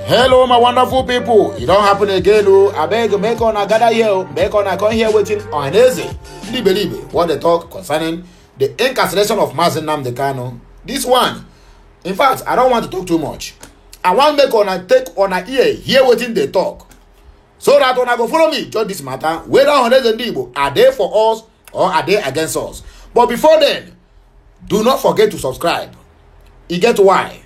Hello, my wonderful people. It don't happen again. I beg, make on a gather here, make on a come here waiting on easy. Libe, what they talk concerning the incarceration of Mazi Nnamdi Kanu. This one, in fact, I don't want to talk too much. I want make on a take on a ear, hear waiting they talk. So that when I go follow me, judge this matter, whether on Igbo, are they for us or are they against us? But before then, do not forget to subscribe. You get why?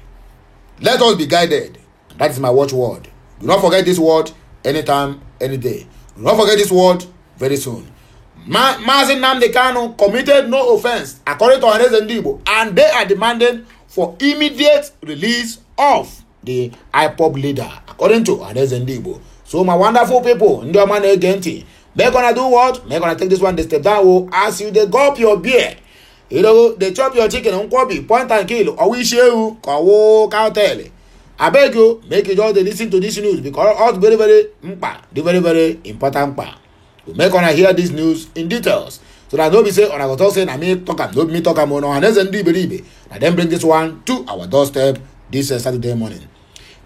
Let us be guided. That is my watchword. Do not forget this word anytime, any day. Do not forget this word very soon. Mazi Nnamdi Kanu committed no offense according to Ohanaeze Ndigbo, and they are demanding for immediate release of the IPOB leader according to Ohanaeze Ndigbo. So my wonderful people, Ndioma Negenti, they're gonna do what? They're gonna take this one, they step down. As you they gulp your beer, you know, they chop your chicken and kwabi, point and kill, or we share you, cow tell. I beg you, make you just listen to this news because it's very, very important. We make on hear this news in details. So that nobody say, on I go say, I mean, talk, not me talk, on Ohanaeze Ndigbo. And then bring this one to our doorstep this Saturday morning.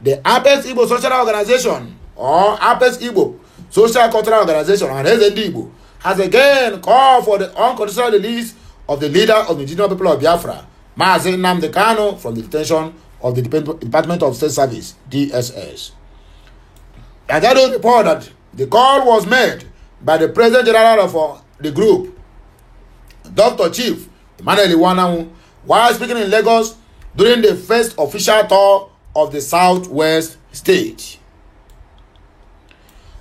The Apex Igbo Social Organization, or Apex Igbo Social Cultural Organization, Ohanaeze Ndigbo, has again called for the unconditional release of the leader of the indigenous people of Biafra, Mazi Nnamdi Kanu, from the detention of the Department of State Service, DSS. And that was report that the call was made by the President General of the group, Dr. Chief Emmanuel Iwanahu, while speaking in Lagos during the first official tour of the Southwest State.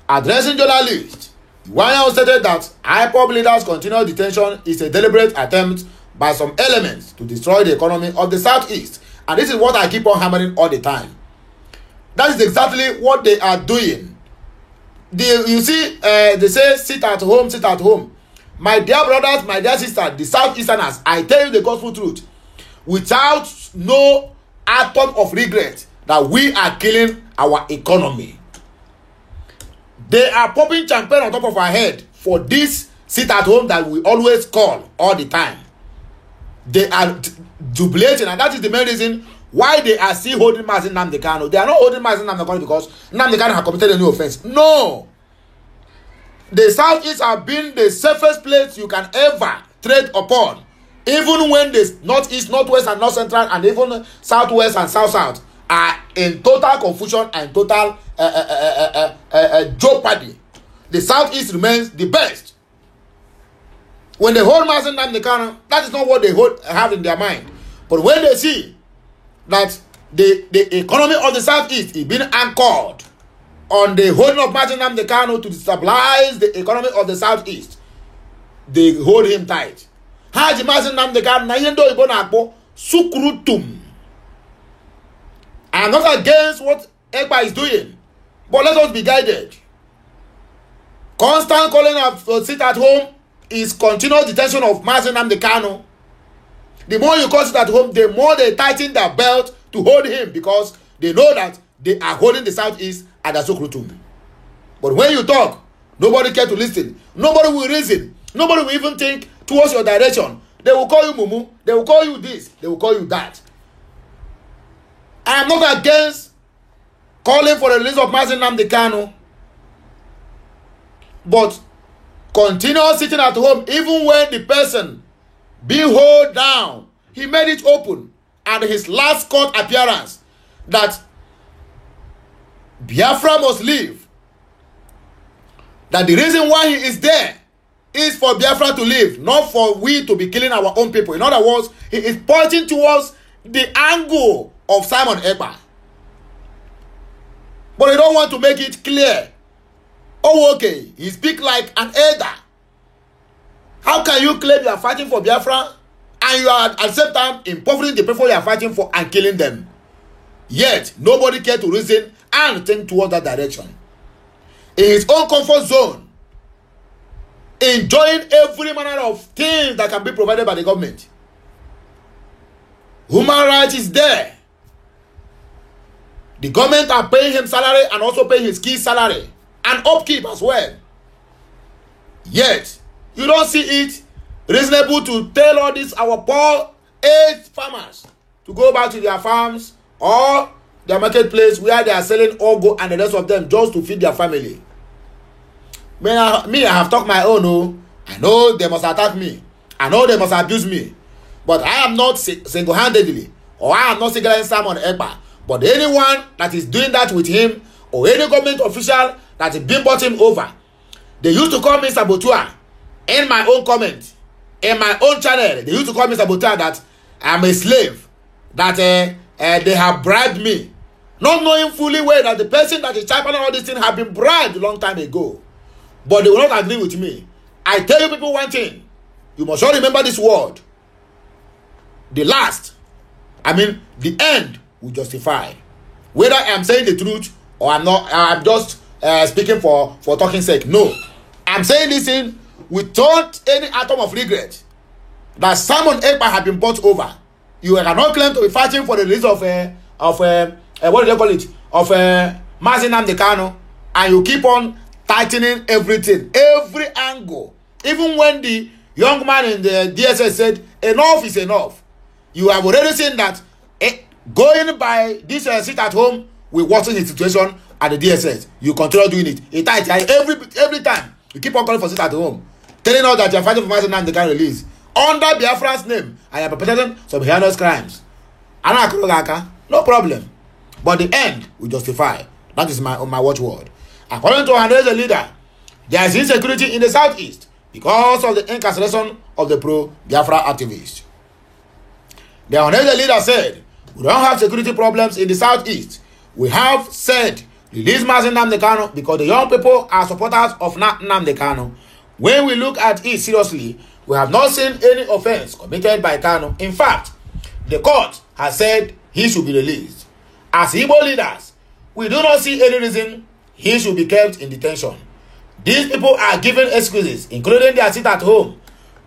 Addressing journalists, Iwanahu stated that IPOB leaders' continued detention is a deliberate attempt by some elements to destroy the economy of the Southeast. And this is what I keep on hammering all the time. That is exactly what they are doing. You see, they say, sit at home, sit at home. My dear brothers, my dear sisters, the Southeasterners, I tell you the gospel truth. Without no atom of regret that we are killing our economy. They are popping champagne on top of our head for this sit at home that we always call all the time. They are jubilating, and that is the main reason why they are still holding Mazi Nnamdi Kanu. They are not holding Mazi Nnamdi Kanu because Nnamdi Kanu has committed a new offense. No. The Southeast have been the safest place you can ever trade upon. Even when the Northeast, Northwest, and North Central, and even Southwest and South are in total confusion and total jeopardy, the Southeast remains the best. When they hold Mazi Nnamdi Kanu, that is not what they have in their mind. But when they see that the economy of the Southeast is being anchored on the holding of Mazi Nnamdi Kanu to destabilize the economy of the Southeast, they hold him tight. Haji Mazi Nnamdi Kanu na yendo ibo na akpo sukrutum. I am not against what Ekpa is doing, but let us be guided. Constant calling of sit at home is continual detention of Mazi Nnamdi Kanu. The more you call it at home, the more they tighten their belt to hold him because they know that they are holding the Southeast at the Sokrutum. But when you talk, nobody cares to listen. Nobody will reason. Nobody will even think towards your direction. They will call you Mumu. They will call you this. They will call you that. I am not against calling for the release of Mazi Nnamdi Kanu. But continue sitting at home even when the person being held down, he made it open at his last court appearance that Biafra must live. That the reason why he is there is for Biafra to live, not for we to be killing our own people. In other words, he is pointing towards the angle of Simon Ekpa. But he don't want to make it clear. Oh, okay, he speaks like an elder. How can you claim you are fighting for Biafra and you are at the same time impoverishing the people you are fighting for and killing them? Yet, nobody cares to reason and think towards that direction. In his own comfort zone, enjoying every manner of things that can be provided by the government. Human rights is there. The government are paying him salary and also paying his key salary and upkeep as well. Yet, you don't see it reasonable to tell all this our poor aged farmers to go back to their farms or their marketplace where they are selling Ogo and the rest of them just to feed their family. I have talked my own. Oh, I know they must attack me. I know they must abuse me. But I am not single-handedly, or I am not single-handedly Simon Ekpa. But anyone that is doing that with him, or any government official that is being brought him over, they used to call me saboteur. In my own comment, in my own channel, they used to call me saboteur, that I'm a slave, that they have bribed me. Not knowing fully well that the person that is typing all these things have been bribed a long time ago. But they will not agree with me. I tell you people one thing. You must all remember this word. The end will justify. Whether I am saying the truth or I'm not, I'm just speaking for talking sake. No. I'm saying this thing without any atom of regret. That Simon Ekpa have been brought over. You cannot claim to be fighting for the release of what do they call it? Of Mazi Nnamdi Kanu, and you keep on tightening everything, every angle. Even when the young man in the DSS said enough is enough, you have already seen that going by this sit at home with watching the situation at the DSS, you continue doing it. Every time you keep on calling for sit at home, telling us that you are fighting for Mazi Nnamdi Kanu release under Biafra's name, and you are perpetrating some heinous crimes. No problem. But the end will justify. That is my watchword. According to Ohanaeze leader, there is insecurity in the southeast because of the incarceration of the pro-Biafra activists. The Ohanaeze leader said, we don't have security problems in the southeast. We have said, release Mazi Nnamdi Kanu because the young people are supporters of Nnamdi Kanu. When we look at it seriously, we have not seen any offense committed by Kanu. In fact, the court has said he should be released. As Igbo leaders, we do not see any reason he should be kept in detention. These people are given excuses, including their sit at home.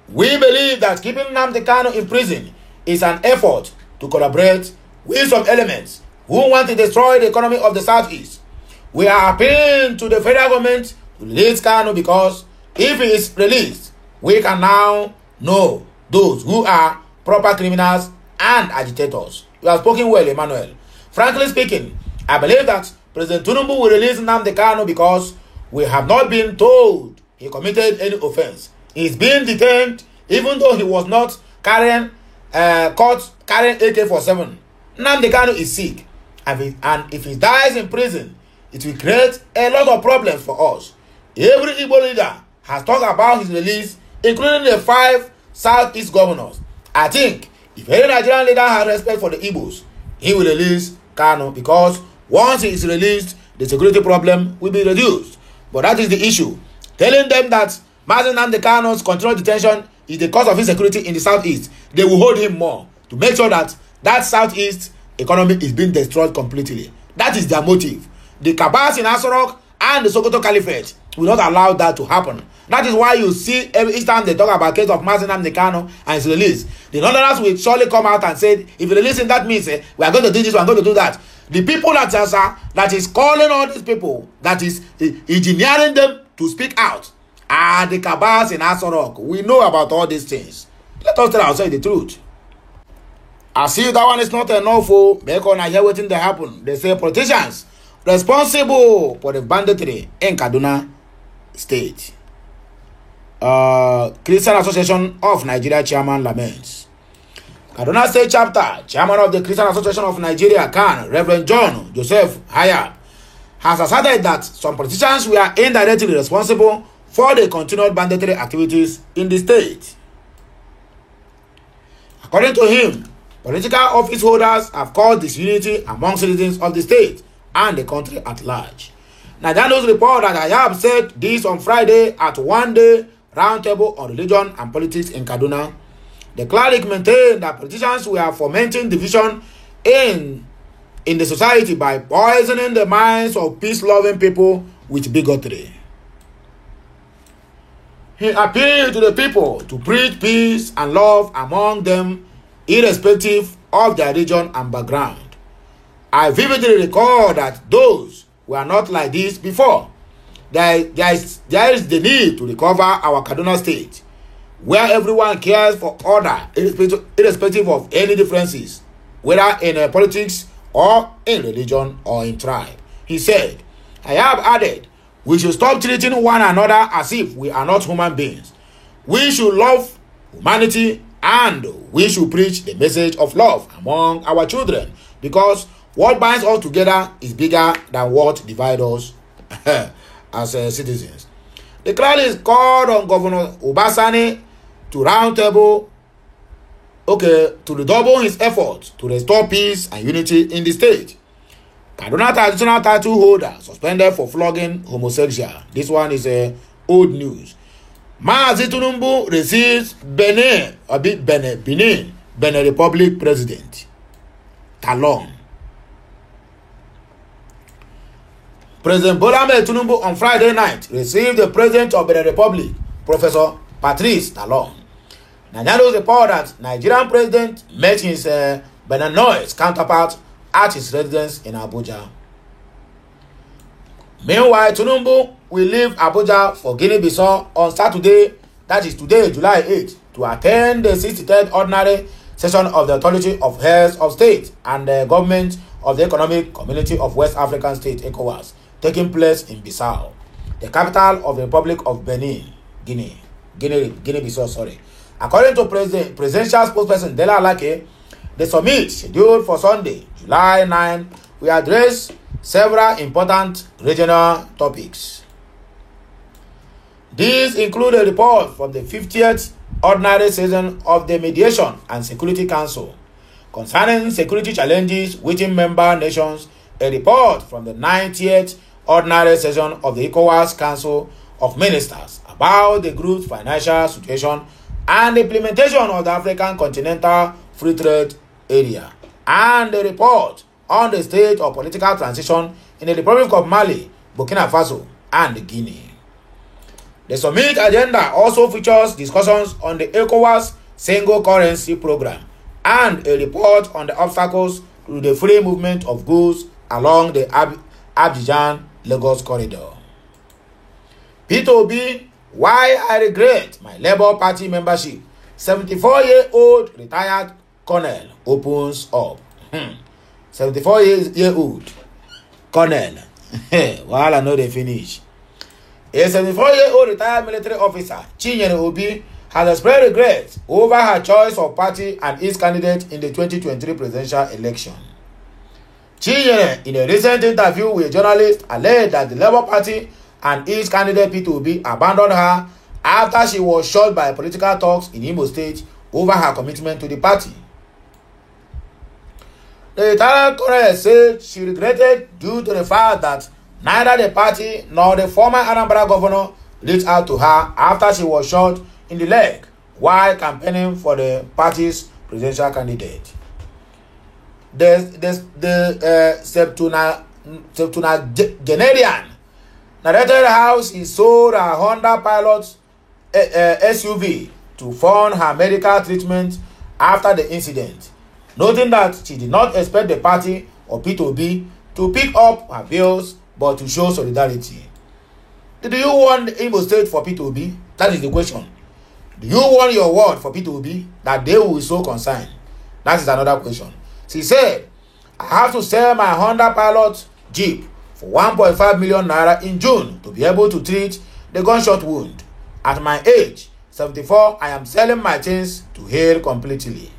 We believe that keeping Nnamdi Kanu in prison is an effort to collaborate with some elements who want to destroy the economy of the Southeast. We are appealing to the federal government to release Kanu because if he is released, we can now know those who are proper criminals and agitators. You have spoken well, Emmanuel. Frankly speaking, I believe that President Tinubu will release Nnamdi Kanu because we have not been told he committed any offense. He is being detained even though he was not carrying AK-47. Nnamdi Kanu is sick, and if he dies in prison, it will create a lot of problems for us. Every Igbo leader has talked about his release, including the 5 Southeast governors. I think if any Nigerian leader has respect for the Igbos, he will release Kanu because once he is released, the security problem will be reduced. But that is the issue. Telling them that Mazi Nnamdi Kanu's continued detention is the cause of insecurity in the southeast, they will hold him more to make sure that that southeast economy is being destroyed completely. That is their motive. The Kabas in Aso Rock and the Sokoto Caliphate will not allow that to happen. That is why you see each time they talk about the case of Mazi Nnamdi Kanu and his release, the Northerners will surely come out and say, if you release him, that means we are going to do this, we are going to do that. The people that is calling all these people, that is engineering them to speak out, are the Kabas in Aso Rock. We know about all these things. Let us tell ourselves the truth. I see that one is not enough for because I hear waiting to happen. They say politicians responsible for the banditry in Kaduna State. Christian Association of Nigeria chairman laments. Kaduna State chapter chairman of the Christian Association of Nigeria, CAN, Reverend John Joseph Hayab, has asserted that some politicians were indirectly responsible for the continued banditry activities in the state. According to him, political office holders have caused disunity among citizens of the state and the country at large. Nigerian report that Hayab said this on Friday at one-day roundtable on religion and politics in Kaduna. The cleric maintained that politicians were fomenting division in the society by poisoning the minds of peace-loving people with bigotry. He appealed to the people to preach peace and love among them, irrespective of their religion and background. I vividly recall that those were not like this before. There is the need to recover our Kaduna State, where everyone cares for order, irrespective of any differences, whether in politics or in religion or in tribe. He said, I have added, we should stop treating one another as if we are not human beings. We should love humanity and we should preach the message of love among our children, because what binds us together is bigger than what divides us as citizens. The crowd is called on Governor Obasani to roundtable, to redouble his efforts to restore peace and unity in the state. Kaduna traditional title holder suspended for flogging homosexual. This one is old news. Mazi Tinubu receives Benin Republic President Talon. President Bola Ahmed Tinubu on Friday night received the President of Benin Republic, Professor Patrice Talon. Nigerians report that Nigerian President met his Beninese counterpart at his residence in Abuja. Meanwhile, Tinubu will leave Abuja for Guinea-Bissau on Saturday, that is today, July 8th, to attend the 63rd ordinary session of the Authority of Heads of State and the Government of the Economic Community of West African States, ECOWAS, taking place in Bissau, the capital of the Republic of Benin, Guinea-Bissau. According to presidential spokesperson Dela Alake, the summit scheduled for Sunday, July 9, will address several important regional topics. These include a report from the 50th ordinary session of the Mediation and Security Council concerning security challenges within member nations, a report from the 90th ordinary session of the ECOWAS Council of Ministers about the group's financial situation and implementation of the African Continental Free Trade Area, and a report on the state of political transition in the Republic of Mali, Burkina Faso, and Guinea. The summit agenda also features discussions on the ECOWAS single currency program and a report on the obstacles to the free movement of goods along the Abidjan-Lagos corridor. P2B, why I regret my Labour Party membership. 74-year-old retired colonel opens up. 74-year-old colonel. While I know they finish. A 74-year-old retired military officer, Chinyere Obi, has expressed regret over her choice of party and its candidate in the 2023 presidential election. Chinyere, in a recent interview with journalists, alleged that the Labour Party and its candidate P2B abandoned her after she was shot by political talks in Imo State over her commitment to the party. The retired colonel said she regretted due to the fact that neither the party nor the former Anambra governor reached out to her after she was shot in the leg while campaigning for the party's presidential candidate. The septuagenarian narrated how she sold her Honda Pilot SUV to fund her medical treatment after the incident, noting that she did not expect the party or P2B to pick up her bills but to show solidarity. Do you want Imo State for P2B? That is the question. Do you want your word for P2B that they will be so concerned? That is another question. She said, I have to sell my Honda Pilot Jeep for 1.5 million naira in June to be able to treat the gunshot wound. At my age, 74, I am selling my things to heal completely.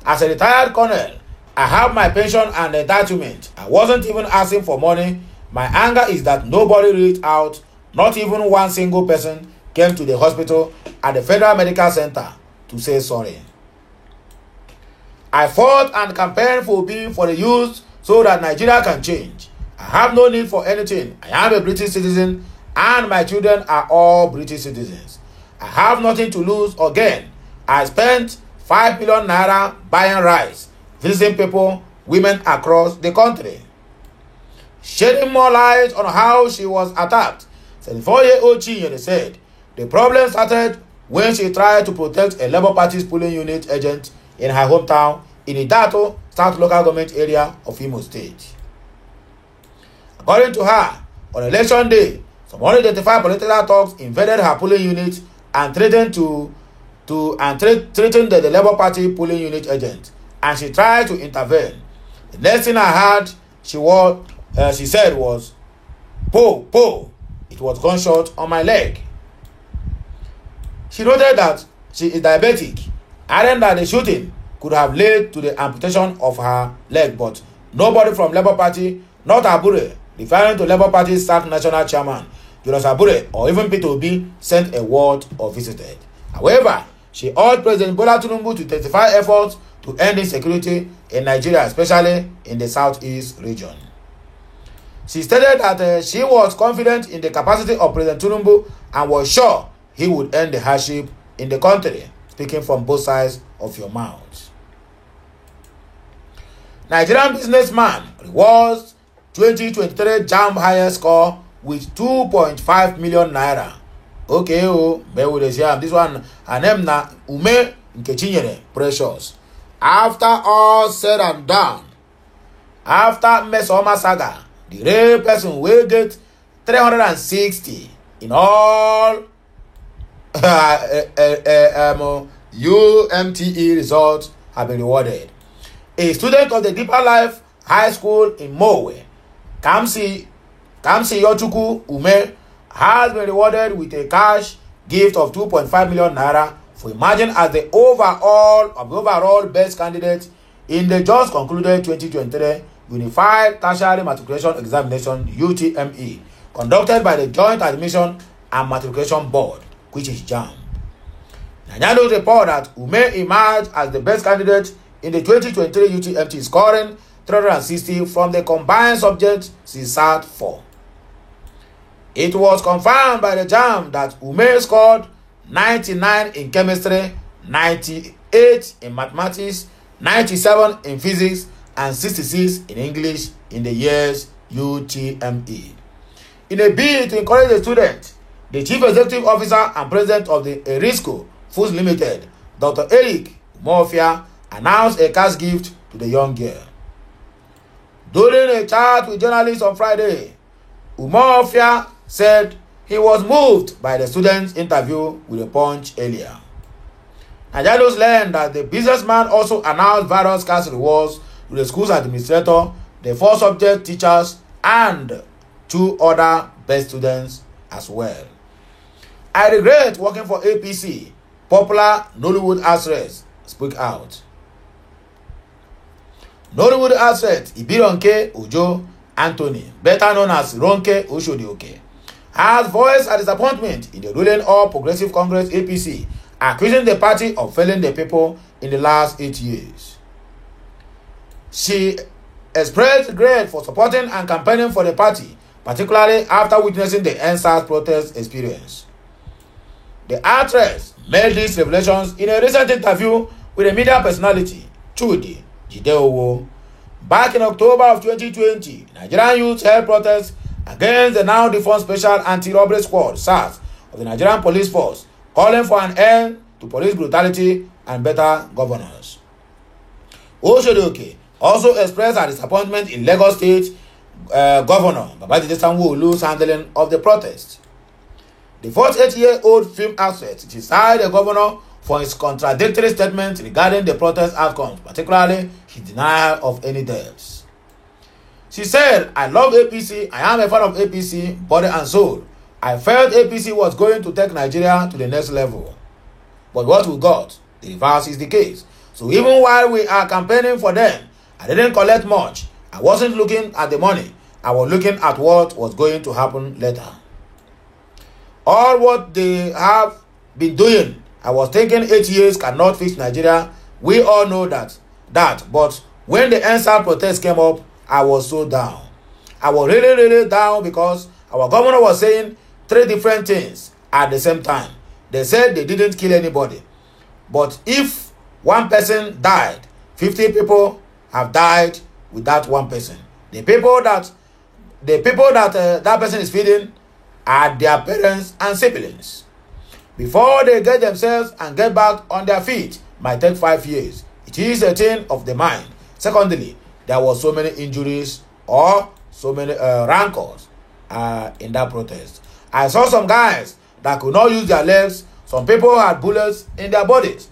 As a retired colonel, I have my pension and entitlement. I wasn't even asking for money. My anger is that nobody reached out, not even one single person came to the hospital at the Federal Medical Center to say sorry. I fought and campaigned for the youth so that Nigeria can change. I have no need for anything. I am a British citizen and my children are all British citizens. I have nothing to lose or gain. I spent 5 billion naira buying rice, visiting people, women across the country. Shedding more light on how she was attacked, 74-year-old Chinyere said the problem started when she tried to protect a Labour Party's polling unit agent in her hometown in Idato, South Local Government Area of Imo State. According to her, on election day, some unidentified political thugs invaded her polling unit and threatened the Labour Party polling unit agent, and she tried to intervene. The next thing I heard she said was, "Po, po." It was gunshot on my leg. She noted that she is diabetic, adding that the shooting could have led to the amputation of her leg, but nobody from Labour Party, not Abure, referring to Labour Party SAC National Chairman Julius Abure, or even Peter Obi, sent a word or visited. However, she urged President Bola Tinubu to intensify efforts to end insecurity in Nigeria, especially in the southeast region. She stated that she was confident in the capacity of President Tinubu and was sure he would end the hardship in the country, speaking from both sides of your mouth. Nigerian businessman rewards 2023 JAMB highest score with 2.5 million naira. Okay, bear with us here. This one, her name na Ume Nkechinyere Precious. After all said and done, after Mesoma saga, the real person will get 360 in all UMTE results have been rewarded. A student of the Deeper Life High School in Mowe, Kamsi Yochuku Ume, has been rewarded with a cash gift of 2.5 million naira for emerging as the overall best candidate in the just concluded 2023 Unified Tertiary Matriculation Examination (UTME) conducted by the Joint Admission and Matriculation Board, which is JAMB. Nanyano's report that Ume emerged as the best candidate in the 2023 UTME, scoring 360 from the combined subjects she sat for. It was confirmed by the JAMB that Ume scored 99 in chemistry, 98 in mathematics, 97 in physics, and 66 in English in the year's UTME. In a bid to encourage the student, the Chief Executive Officer and President of the Erisco Foods Limited, Dr. Eric Umofia, announced a cash gift to the young girl. During a chat with journalists on Friday, Umofia said he was moved by the student's interview with the Punch earlier. Najados learned that the businessman also announced various cash rewards to the school's administrator, the 4 subject teachers, and 2 other best students as well. I regret working for APC, popular Nollywood actress spoke out. Nollywood actress Ibironke Ojo Anthony, better known as Ronke Oshodioke, has voiced her disappointment in the ruling All Progressive Congress APC, accusing the party of failing the people in the last 8 years. She expressed regret for supporting and campaigning for the party, particularly after witnessing the NSAS protest experience. The actress made these revelations in a recent interview with a media personality, Chudi Jideowo. Back in October of 2020, Nigerian youth held protests against the now defunct Special Anti-Robbery Squad, SARS, of the Nigerian Police Force, calling for an end to police brutality and better governance. Oshodioke also expressed her disappointment in Lagos State Governor Babajide Sanwo-Olu's handling of the protest. The 48-year-old film actress criticized the governor for his contradictory statements regarding the protest outcomes, particularly his denial of any deaths. She said, "I love APC. I am a fan of APC, body and soul. I felt APC was going to take Nigeria to the next level. But what we got, the reverse is the case. So even while we are campaigning for them, I didn't collect much. I wasn't looking at the money. I was looking at what was going to happen later. All what they have been doing, I was thinking 8 years cannot fix Nigeria. We all know that. But when the NSAS protest came up, I was so down. I was really down because our governor was saying 3 different things at the same time. They said they didn't kill anybody. But if one person died, 50 people have died with that one person. The people that that person is feeding are their parents and siblings. Before they get themselves and get back on their feet, might take 5 years. It is a thing of the mind. Secondly, there was so many injuries or so many rancors in that protest. I saw some guys that could not use their legs. Some people had bullets in their bodies.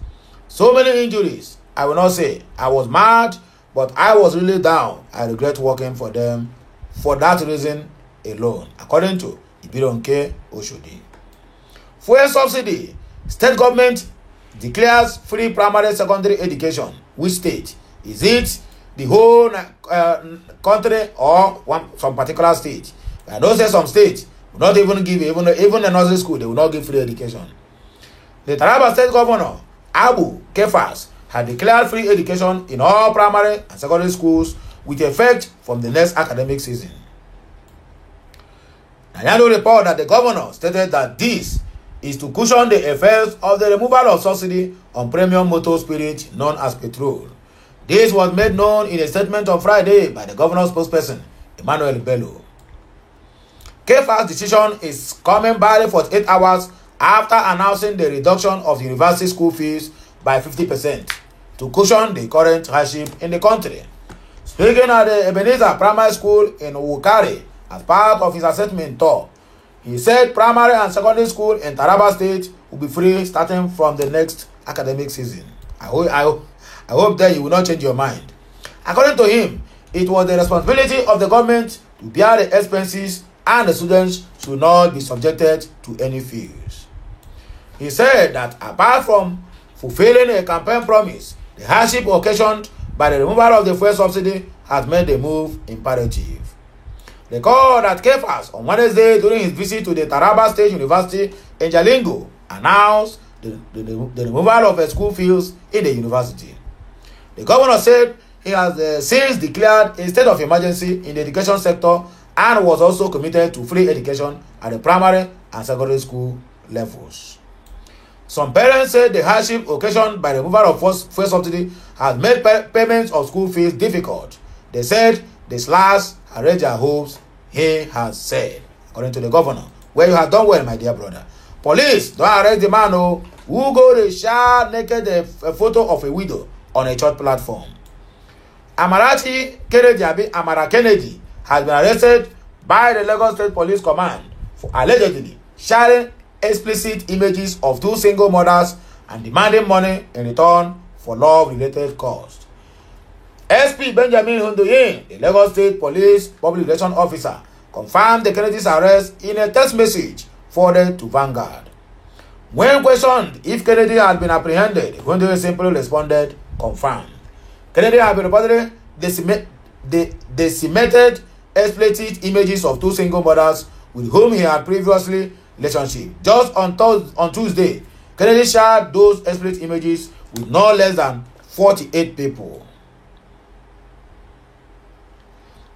So many injuries. I will not say. I was mad but I was really down. I regret working for them for that reason alone, according to Ibironke Oshodi. Fuel subsidy. State government declares free primary secondary education. Which state? Is it the whole country or some particular state? I know say some states will not even give, even the nursery school, they will not give free education. The Taraba State Governor, Abu Kefas, had declared free education in all primary and secondary schools with effect from the next academic season. Nanyano report that the governor stated that this is to cushion the effects of the removal of subsidy on premium motor spirit known as petrol. This was made known in a statement on Friday by the governor's spokesperson, Emmanuel Bello. Kefas' decision is coming barely 48 hours after announcing the reduction of university school fees by 50% to cushion the current hardship in the country. Speaking at the Ebenezer Primary School in Wukari as part of his assessment tour, he said primary and secondary school in Taraba State will be free starting from the next academic season. I hope that you will not change your mind. According to him, it was the responsibility of the government to bear the expenses and the students should not be subjected to any fees. He said that apart from fulfilling a campaign promise, the hardship occasioned by the removal of the fuel subsidy has made the move imperative. Recall that Kefas on Wednesday during his visit to the Taraba State University in Jalingo announced the removal of the school fees in the university. The governor said he has since declared a state of emergency in the education sector and was also committed to free education at the primary and secondary school levels. Some parents said the hardship occasioned by the removal of fuel subsidy has made payments of school fees difficult. They said the slash had raised their hopes, he has said, according to the governor. Well, you have done well, my dear brother. Police don't arrest the man who go to share naked a photo of a widow on a church platform. Amara Kennedy has been arrested by the Lagos State Police Command for allegedly sharing explicit images of two single mothers and demanding money in return for love-related costs. SP Benjamin Hundoyin, the Lagos State Police Public Relations Officer, confirmed the Kennedy's arrest in a text message forwarded to Vanguard. When questioned if Kennedy had been apprehended, Hundoyin simply responded, confirmed. Kennedy had been reportedly disseminated explicit images of two single mothers with whom he had previously relationship. Just on Tuesday, Kennedy shared those explicit images with no less than 48 people.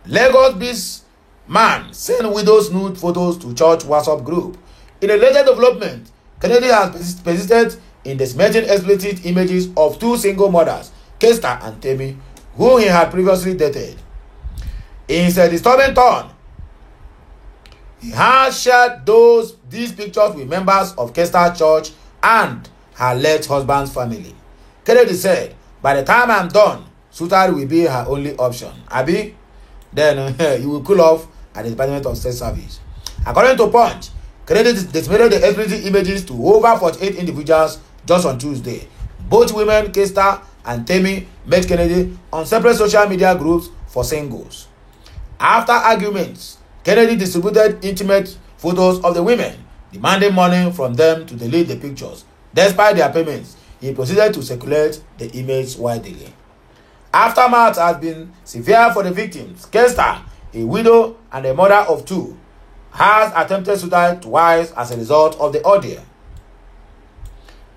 Lagos-based man sent widows' nude photos to church WhatsApp group. In a later development, Kennedy has persisted in disseminating explicit images of two single mothers, Kester and Temi, whom he had previously dated. In a disturbing turn, he has shared these pictures with members of Kester Church and her late husband's family. Kennedy said, "By the time I'm done, Sutari will be her only option. Abi, then you will cool off at the Department of State Service." According to Punch, Kennedy disseminated the explicit images to over 48 individuals just on Tuesday. Both women, Kester and Temi, met Kennedy on separate social media groups for singles. After arguments, Kennedy distributed intimate photos of the women, demanding money from them to delete the pictures. Despite their payments, he proceeded to circulate the image widely. Aftermath has been severe for the victims. Kester, a widow and a mother of two, has attempted suicide twice as a result of the ordeal.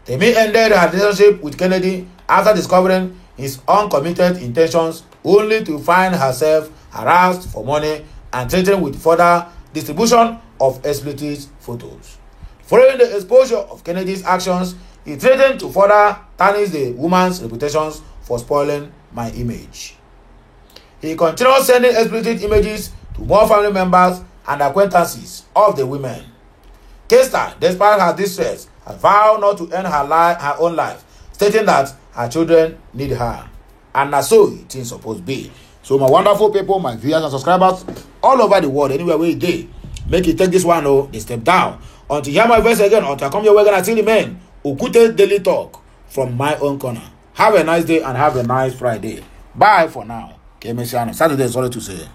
Temi ended her relationship with Kennedy after discovering his uncommitted intentions, only to find herself harassed for money and threatened with further distribution of explicit photos. Following the exposure of Kennedy's actions, he threatened to further tarnish the woman's reputation for spoiling my image. He continued sending explicit images to more family members and acquaintances of the women. Kester, despite her distress, has vowed not to end her own life, stating that her children need her. And that's so it is supposed to be. So my wonderful people, my viewers and subscribers all over the world, anywhere where you dey, make you take this one they step down. Until you hear my voice again, until I come your way again, until the men Okute Daily Talk from my own corner. Have a nice day and have a nice Friday. Bye for now. Saturday, sorry to say.